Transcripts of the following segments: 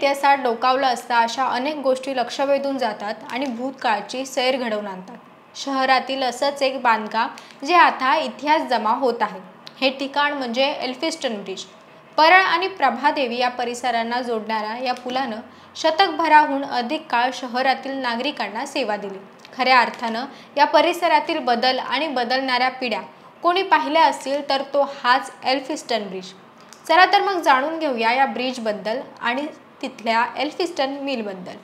इतिहासात डोकावलं असता अशा अनेक गोष्टी लक्ष वेधून जातात आणि भूतकाळाची सैर घडवून आणतात। शहरातील असंच एक बांधकाम जे आता इतिहास जमा होत आहे। हे ठिकाण म्हणजे एल्फिस्टन ब्रिज। परळ आणि प्रभादेवी या परिसरांना जोडणाऱ्या या पुलानं शतकभराहून अधिक काळ शहरातील नागरिकांना सेवा दिली। खऱ्या अर्थानं या परिसरातील बदल आणि बदलणाऱ्या पिढ्या कोणी पाहिल्या असतील तर तो हाच एल्फिस्टन ब्रिज। चला तर मग जाणून घेऊया या ब्रिज बद्दल आणि तिथल्या एल्फिस्टन मिल बद्दल।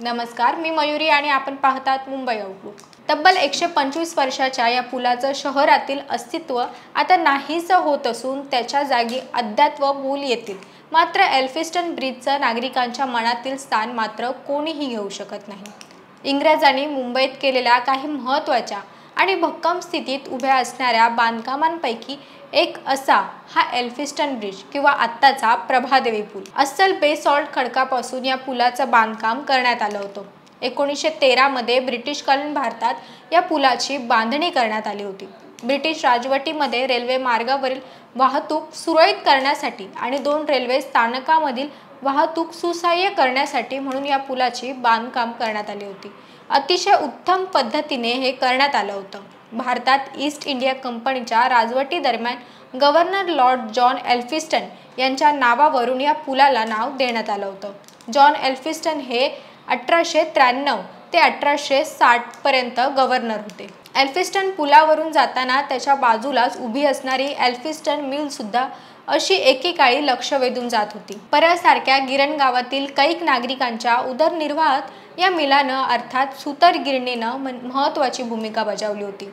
नमस्कार, मी मयुरी आणि आपण पाहतात मुंबई आउटलुक। तब्बल 125 वर्षाच्या या पुलाचं शहरातील अस्तित्व आता नाहीसं होत असून त्याच्या जागी अद्यात्व पूल येतील। मात्र एल्फिस्टन ब्रिजचं नागरिकांच्या मनातील स्थान मात्र कोणीही घेऊ शकत नाही। इंग्रजांनी मुंबईत केलेल्या काही महत्त्वाच्या आणि भक्कम स्थितीत उभ्या असणाऱ्या बांधकामांपैकी एक असा हा एल्फिस्टन ब्रिज किंवा आत्ताचा प्रभादेवी पूल। अस्सल बेसॉल्ट खडकापासून या पुलाचं बांधकाम करण्यात आलं होतं। 1913 मध्ये ब्रिटिशकालीन भारतात या पुलाची बांधणी करण्यात आली होती। ब्रिटिश राजवटीमध्ये रेल्वे मार्गावरील वाहतूक सुरळीत करण्यासाठी आणि 2 रेल्वे स्थानकामधील वाहतूक सुसह्य करण्यासाठी म्हणून या पुलाची बांधकाम करण्यात आली होती। अतिशय उत्तम पद्धतीने हे करण्यात आलं होतं। भारतात ईस्ट इंडिया कंपनीच्या राजवटीदरम्यान गव्हर्नर लॉर्ड जॉन एल्फिस्टन यांच्या नावावरून या पुलाला नाव देण्यात आलं होतं। जॉन एल्फिस्टन हे 1893 ते 1860 पर्यंत गव्हर्नर होते। एल्फिस्टन पुलावरून जाताना त्याच्या बाजूलाच उभी असणारी एल्फिस्टन मिल सुद्धा अशी एकेकाळी लक्ष वेधून जात होती। परळसारख्या गिरण गावातील कैक नागरिकांच्या उदरनिर्वाहात या मिलानं अर्थात सुतर गिरणीनं महत्त्वाची भूमिका बजावली होती।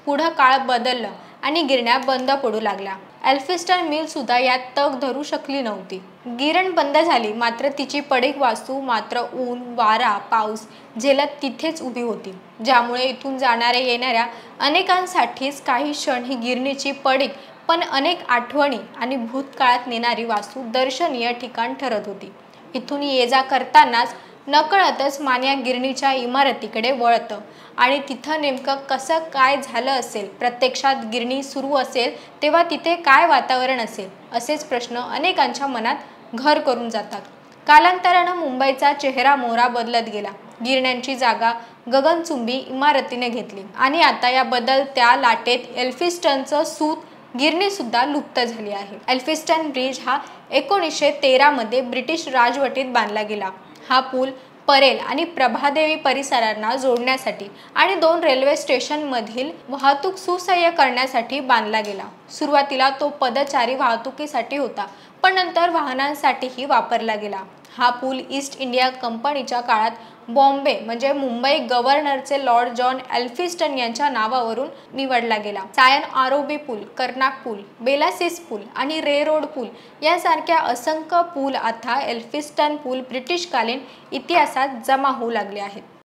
पुढं काळ बदलला आणि गिरण्या बंद पडू लागल्या। एल्फिस्टन मिल सुद्धा यात तग धरू शकली नव्हती। गिरण बंद झाली, मात्र तिची पडीक वास्तू मात्र ऊन, वारा, पाऊस झेलत तिथेच उभी होती, ज्यामुळे इथून जाणाऱ्या येणाऱ्या अनेकांसाठीच काही क्षण ही गिरणीची पडीक पण अनेक आठवणी आणि भूतकाळात नेणारी वास्तू दर्शनीय ठिकाण ठरत होती। इथून ये जा करतानाच नकळतच मान या गिरणीच्या इमारतीकडे वळतं आणि तिथं नेमकं कसं काय झालं असेल, प्रत्यक्षात गिरणी सुरू असेल तेव्हा तिथे काय वातावरण असेल, असेच प्रश्न अनेकांच्या मनात घर करून जातात। कालांतरानं मुंबईचा चेहरा मोहरा बदलत गेला। गिरण्यांची जागा गगनचुंबी इमारतीने घेतली आणि आता या बदलत्या लाटेत एल्फिस्टनचं सूत गिरणी सुद्धा लुप्त झाली आहे। एल्फिस्टन ब्रिज हा 1913 मध्ये ब्रिटिश राजवटीत बांधला गेला। हा पूल परेल आणि प्रभादेवी परिसरांना जोडण्यासाठी आणि 2 रेल्वे स्टेशनमधील वाहतूक सुसह्य करण्यासाठी बांधला गेला। सुरुवातीला तो पदचारी वाहतुकीसाठी होता, पण नंतर वाहनांसाठीही वापरला गेला। हा पूल ईस्ट इंडिया कंपनीच्या काळात बॉम्बे म्हणजे मुंबई गव्हर्नरचे लॉर्ड जॉन एल्फिस्टन यांच्या नावावरून निवडला गेला। सायन आरोबी पूल, कर्नाक पूल, बेलासिस पूल आणि रेरोड पूल यासारख्या असंख्य पूल आता एल्फिस्टन पूल ब्रिटिशकालीन इतिहासात जमा होऊ लागले आहेत।